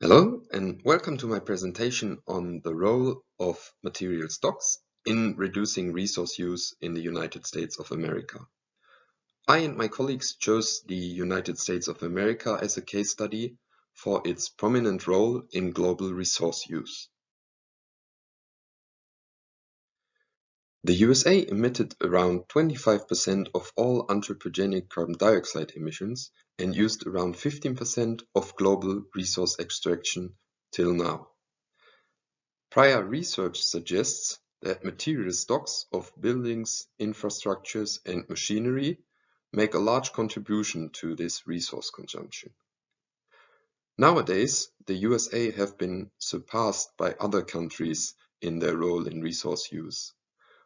Hello and welcome to my presentation on the role of material stocks in reducing resource use in the United States of America. I and my colleagues chose the United States of America as a case study for its prominent role in global resource use. The USA emitted around 25% of all anthropogenic carbon dioxide emissions and used around 15% of global resource extraction till now. Prior research suggests that material stocks of buildings, infrastructures, and machinery make a large contribution to this resource consumption. Nowadays, the USA have been surpassed by other countries in their role in resource use.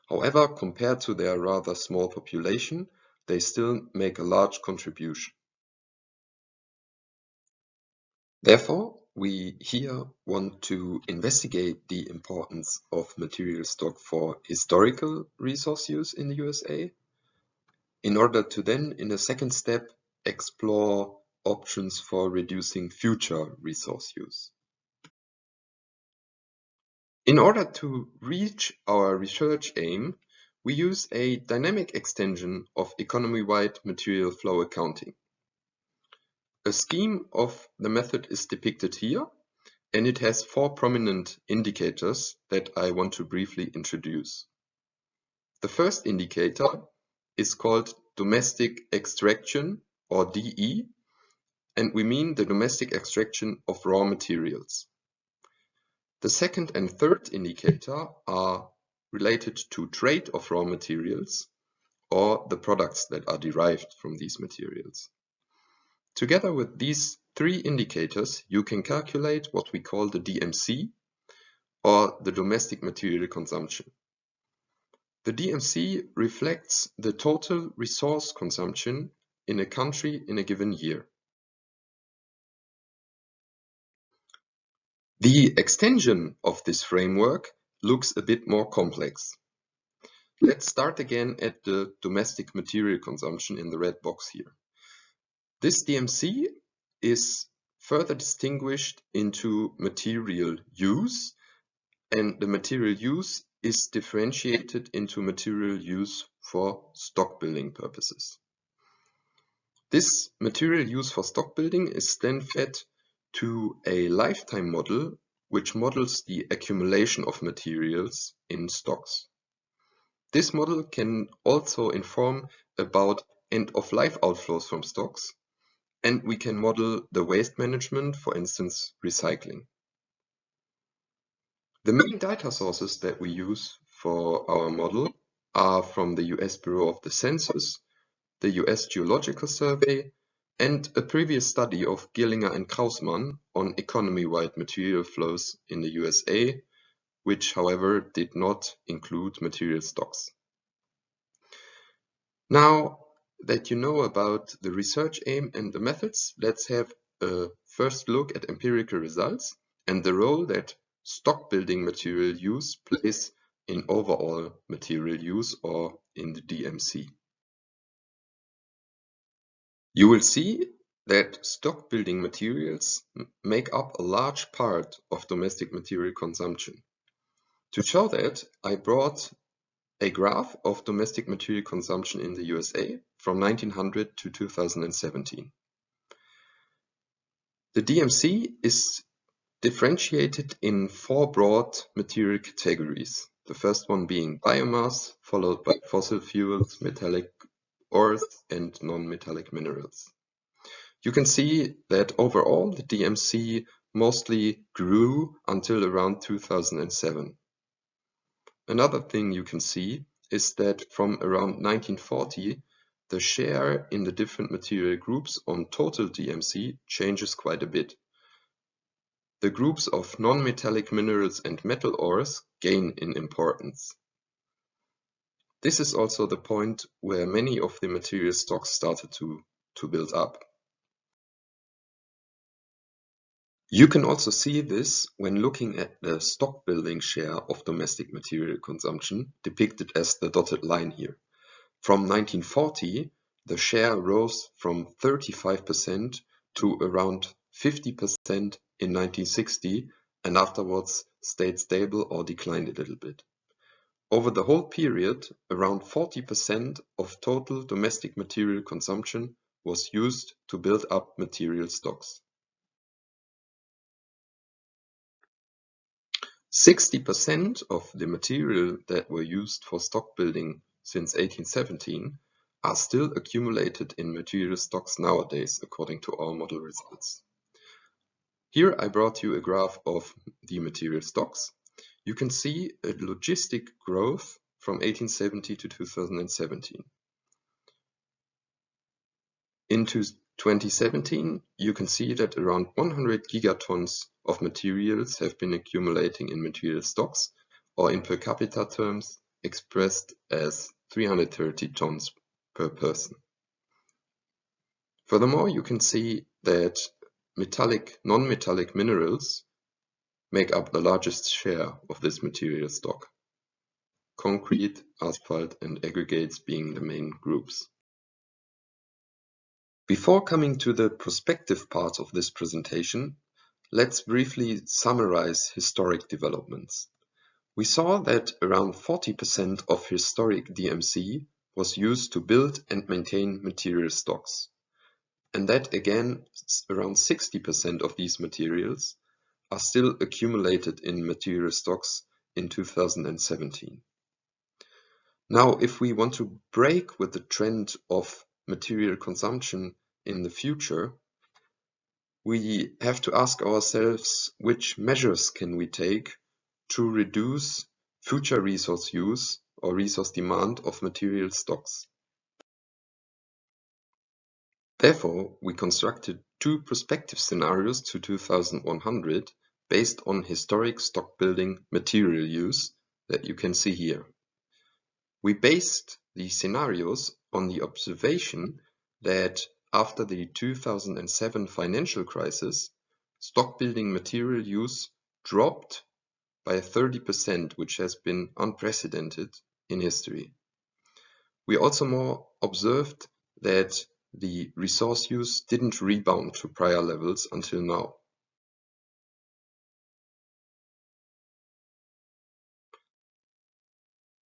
However, compared to their rather small population, they still make a large contribution. Therefore, we here want to investigate the importance of material stock for historical resource use in the USA, in order to then, in a second step, explore options for reducing future resource use. In order to reach our research aim, we use a dynamic extension of economy-wide material flow accounting. A scheme of the method is depicted here, and it has four prominent indicators that I want to briefly introduce. The first indicator is called domestic extraction, or DE, and we mean the domestic extraction of raw materials. The second and third indicator are related to trade of raw materials, or the products that are derived from these materials. Together with these three indicators, you can calculate what we call the DMC, or the domestic material consumption. The DMC reflects the total resource consumption in a country in a given year. The extension of this framework looks a bit more complex. Let's start again at the domestic material consumption in the red box here. This DMC is further distinguished into material use, and the material use is differentiated into material use for stock building purposes. This material use for stock building is then fed to a lifetime model, which models the accumulation of materials in stocks. This model can also inform about end-of-life outflows from stocks, and we can model the waste management, for instance, recycling. The main data sources that we use for our model are from the US Bureau of the Census, the US Geological Survey, and a previous study of Gillinger and Krausmann on economy-wide material flows in the USA, which, however, did not include material stocks. Now that you know about the research aim and the methods, let's have a first look at empirical results and the role that stock building material use plays in overall material use, or in the DMC. You will see that stock building materials make up a large part of domestic material consumption. To show that, I brought a graph of domestic material consumption in the USA from 1900 to 2017. The DMC is differentiated in four broad material categories. The first one being biomass, followed by fossil fuels, metallic ores, and non-metallic minerals. You can see that overall the DMC mostly grew until around 2007. Another thing you can see is that from around 1940, the share in the different material groups on total DMC changes quite a bit. The groups of non-metallic minerals and metal ores gain in importance. This is also the point where many of the material stocks started to build up. You can also see this when looking at the stock building share of domestic material consumption, depicted as the dotted line here. From 1940, the share rose from 35% to around 50% in 1960 and afterwards stayed stable or declined a little bit. Over the whole period, around 40% of total domestic material consumption was used to build up material stocks. 60% of the material that were used for stock building since 1817 are still accumulated in material stocks nowadays, according to our model results. Here I brought you a graph of the material stocks. You can see a logistic growth from 1870 to 2017. Into 2017, you can see that around 100 gigatons of materials have been accumulating in material stocks, or in per capita terms expressed as 330 tons per person. Furthermore, you can see that non-metallic minerals make up the largest share of this material stock, concrete, asphalt, and aggregates being the main groups. Before coming to the prospective part of this presentation, let's briefly summarize historic developments. We saw that around 40% of historic DMC was used to build and maintain material stocks, and that again, around 60% of these materials are still accumulated in material stocks in 2017. Now, if we want to break with the trend of material consumption in the future, we have to ask ourselves which measures can we take to reduce future resource use or resource demand of material stocks. Therefore, we constructed two prospective scenarios to 2100 based on historic stock building material use that you can see here. We based these scenarios on the observation that after the 2007 financial crisis, stock building material use dropped by 30%, which has been unprecedented in history. We also observed that the resource use didn't rebound to prior levels until now.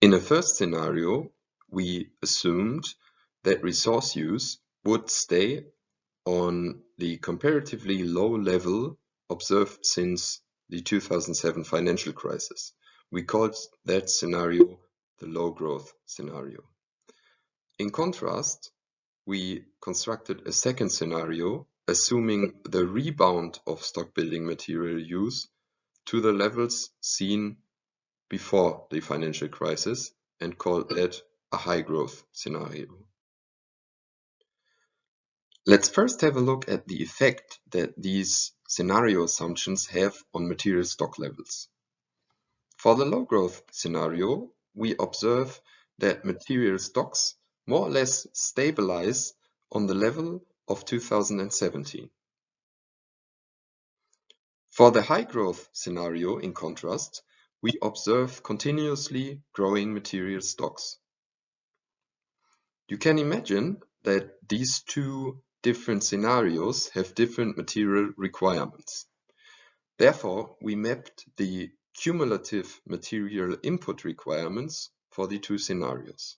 In the first scenario, we assumed that resource use would stay on the comparatively low level observed since the 2007 financial crisis. We called that scenario the low growth scenario. In contrast, we constructed a second scenario assuming the rebound of stock building material use to the levels seen before the financial crisis and called that a high growth scenario. Let's first have a look at the effect that these scenario assumptions have on material stock levels. For the low growth scenario, we observe that material stocks more or less stabilize on the level of 2017. For the high growth scenario, in contrast, we observe continuously growing material stocks. You can imagine that these two different scenarios have different material requirements. Therefore, we mapped the cumulative material input requirements for the two scenarios.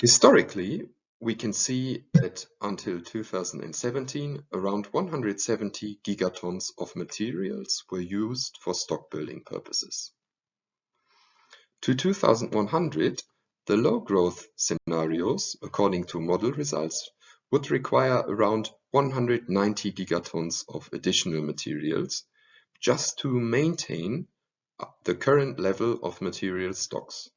Historically, we can see that until 2017, around 170 gigatons of materials were used for stock building purposes. To 2100, the low growth scenarios, according to model results, would require around 190 gigatons of additional materials just to maintain the current level of material stocks.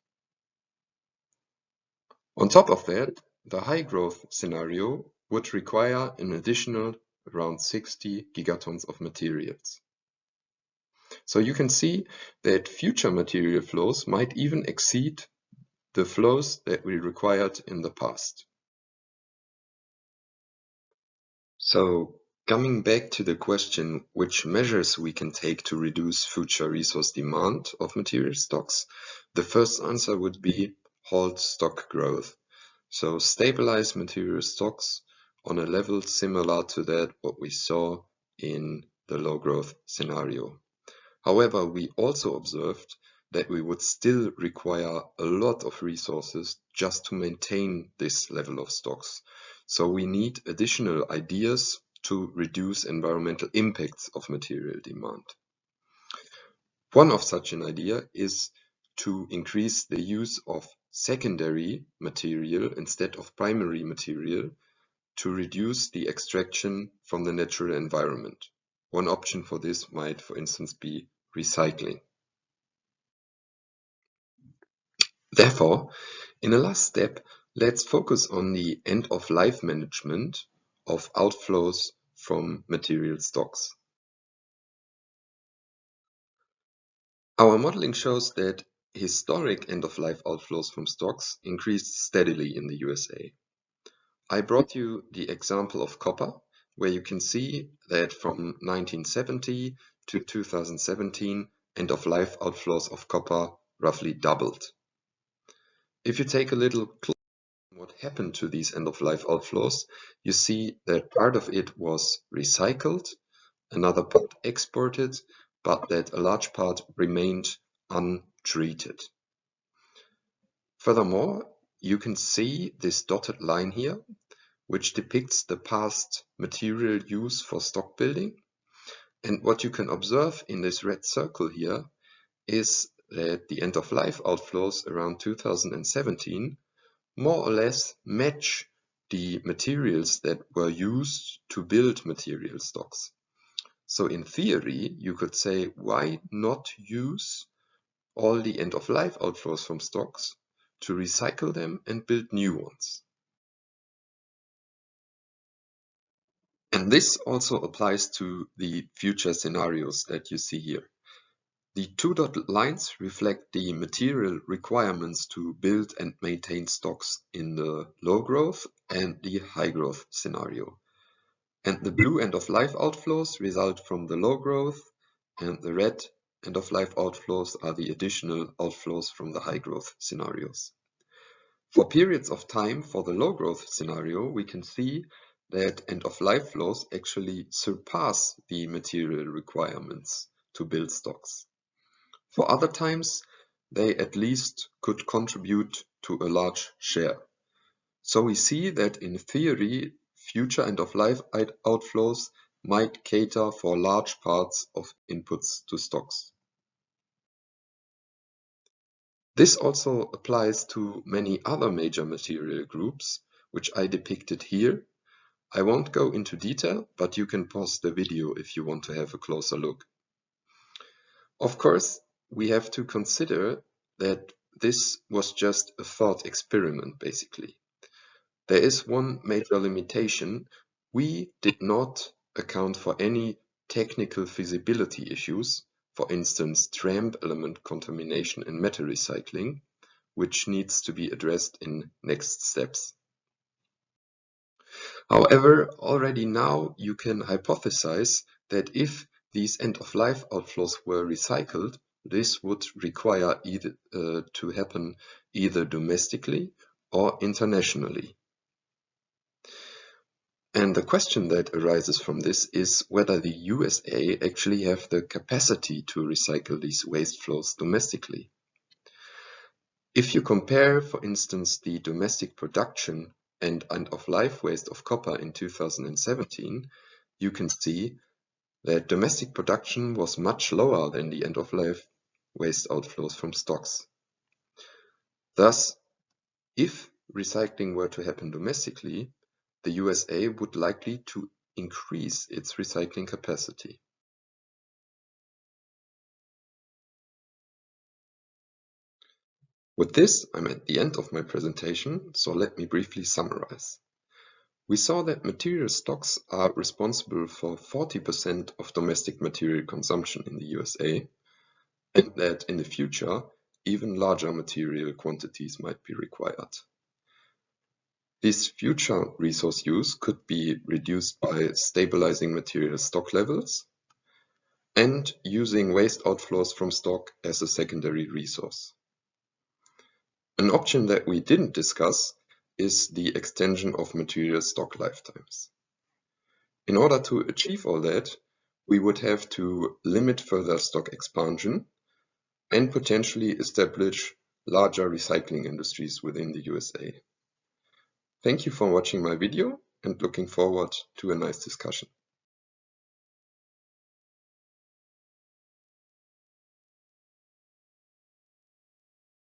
On top of that, the high growth scenario would require an additional around 60 gigatons of materials. So you can see that future material flows might even exceed the flows that we required in the past. So coming back to the question which measures we can take to reduce future resource demand of material stocks, the first answer would be halt stock growth. So stabilize material stocks on a level similar to that what we saw in the low growth scenario. However, we also observed that we would still require a lot of resources just to maintain this level of stocks. So we need additional ideas to reduce environmental impacts of material demand. One of such an idea is to increase the use of secondary material instead of primary material to reduce the extraction from the natural environment. One option for this might, for instance, be recycling. Therefore, in a last step, let's focus on the end-of-life management of outflows from material stocks. Our modeling shows that historic end-of-life outflows from stocks increased steadily in the USA. I brought you the example of copper, where you can see that from 1970 to 2017, end-of-life outflows of copper roughly doubled. If you take a little closer look at what happened to these end-of-life outflows, you see that part of it was recycled, another part exported, but that a large part remained untreated. Furthermore, you can see this dotted line here, which depicts the past material use for stock building. And what you can observe in this red circle here is that the end-of-life outflows around 2017 more or less match the materials that were used to build material stocks. So in theory, you could say, why not use all the end-of-life outflows from stocks to recycle them and build new ones? And this also applies to the future scenarios that you see here. The two dotted lines reflect the material requirements to build and maintain stocks in the low growth and the high growth scenario. And the blue end-of-life outflows result from the low growth, and the red end-of-life outflows are the additional outflows from the high growth scenarios. For periods of time for the low growth scenario, we can see that end-of-life flows actually surpass the material requirements to build stocks. For other times, they at least could contribute to a large share. So we see that in theory, future end-of-life outflows might cater for large parts of inputs to stocks. This also applies to many other major material groups, which I depicted here. I won't go into detail, but you can pause the video if you want to have a closer look. Of course, we have to consider that this was just a thought experiment, basically. There is one major limitation. We did not account for any technical feasibility issues, for instance, tramp element contamination and metal recycling, which needs to be addressed in next steps. However, already now you can hypothesize that if these end-of-life outflows were recycled, this would require to happen either domestically or internationally. And the question that arises from this is whether the USA actually have the capacity to recycle these waste flows domestically. If you compare, for instance, the domestic production and end-of-life waste of copper in 2017, you can see that domestic production was much lower than the end-of-life waste outflows from stocks. Thus, if recycling were to happen domestically, the USA would likely to increase its recycling capacity. With this, I'm at the end of my presentation, so let me briefly summarize. We saw that material stocks are responsible for 40% of domestic material consumption in the USA, and that in the future, even larger material quantities might be required. This future resource use could be reduced by stabilizing material stock levels and using waste outflows from stock as a secondary resource. An option that we didn't discuss is the extension of material stock lifetimes. In order to achieve all that, we would have to limit further stock expansion and potentially establish larger recycling industries within the USA. Thank you for watching my video and looking forward to a nice discussion.